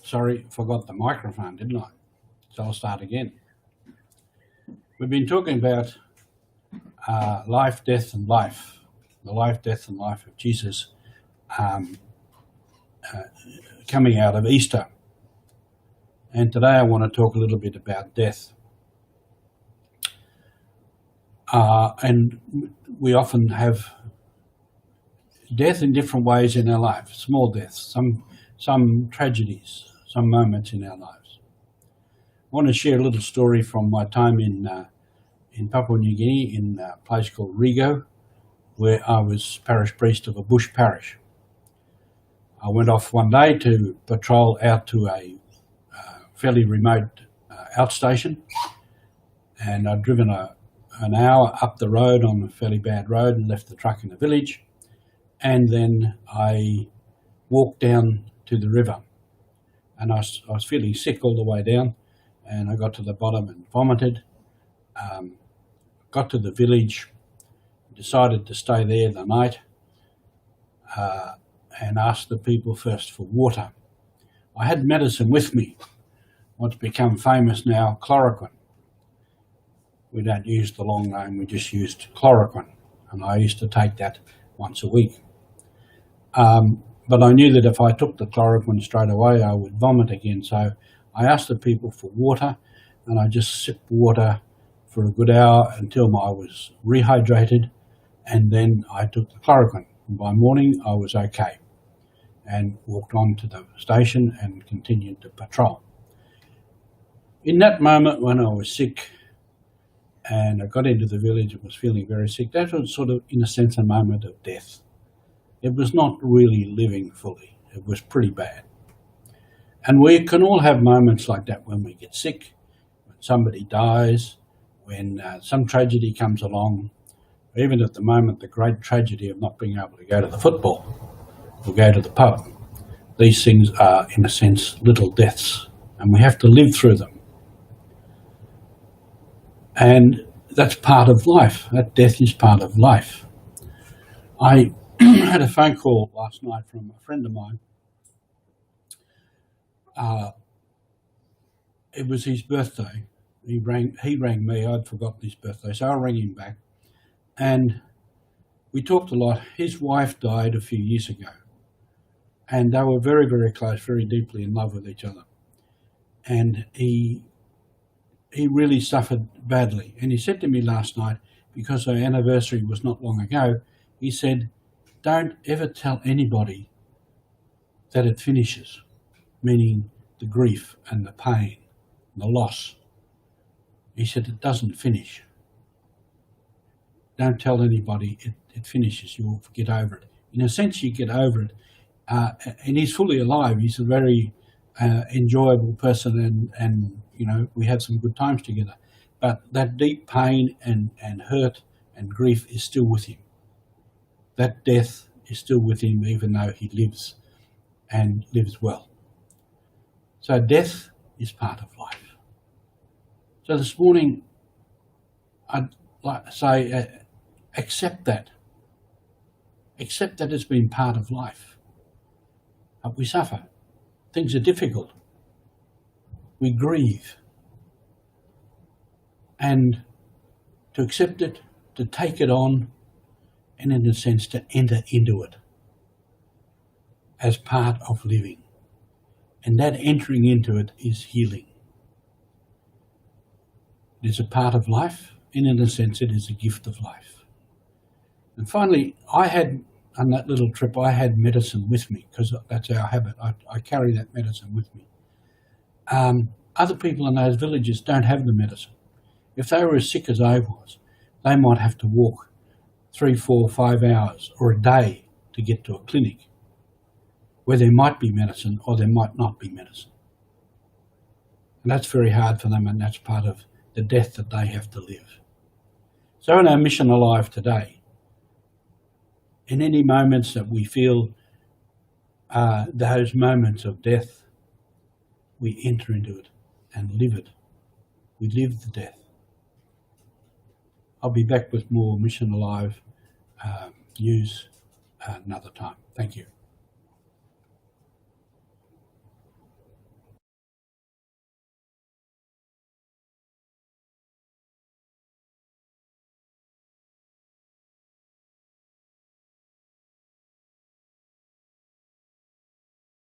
Sorry, forgot the microphone, didn't I? So I'll start again. We've been talking about life, death and life, the life, death and life of Jesus coming out of Easter. And today I want to talk a little bit about death. And we often have death in different ways in our life, small deaths, some tragedies, some moments in our lives. I want to share a little story from my time in Papua New Guinea, in a place called Rego, where I was parish priest of a bush parish. I went off one day to patrol out to a fairly remote outstation, and I'd driven an hour up the road on a fairly bad road and left the truck in the village, and then I walked down to the river, and I was feeling sick all the way down, and I got to the bottom and vomited. Got to the village, decided to stay there the night, and asked the people first for water. I had medicine with me, what's become famous now, chloroquine. We don't use the long name, we just used chloroquine, and I used to take that once a week. But I knew that if I took the chloroquine straight away, I would vomit again. So I asked the people for water, and I just sipped water for a good hour until I was rehydrated, and then I took the chloroquine. And by morning, I was okay, and walked on to the station and continued to patrol. In that moment when I was sick, and I got into the village and was feeling very sick, that was sort of, in a sense, a moment of death. It was not really living fully. It was pretty bad. And we can all have moments like that when we get sick, when somebody dies, when some tragedy comes along, or even at the moment, the great tragedy of not being able to go to the football or go to the pub. These things are, in a sense, little deaths, and we have to live through them. And that's part of life. That death is part of life. I had a phone call last night from a friend of mine. It was his birthday. He rang me. I'd forgotten his birthday, so I rang him back. And we talked a lot. His wife died a few years ago, and they were very, very close, very deeply in love with each other. And he really suffered badly. And he said to me last night, because our anniversary was not long ago, he said, "Don't ever tell anybody that it finishes," meaning the grief and the pain, and the loss. He said, "It doesn't finish. Don't tell anybody it finishes. You'll get over it." In a sense, you get over it. And he's fully alive. He's a very enjoyable person, and you know, we had some good times together. But that deep pain and hurt and grief is still with him. That death is still with him, even though he lives and lives well. So death is part of life. So this morning, I'd like to say, accept that. Accept that it's been part of life. We suffer. Things are difficult. We grieve. And to accept it, to take it on, and in a sense to enter into it as part of living. And that entering into it is healing. It is a part of life, and in a sense it is a gift of life. And finally, on that little trip, I had medicine with me, because that's our habit. I carry that medicine with me. Other people in those villages don't have the medicine. If they were as sick as I was, they might have to walk 3, 4, 5 hours or a day to get to a clinic where there might be medicine or there might not be medicine. And that's very hard for them, and that's part of the death that they have to live. So in our mission alive today, in any moments that we feel those moments of death, we enter into it and live it. We live the death. I'll be back with more Mission Alive news another time. Thank you.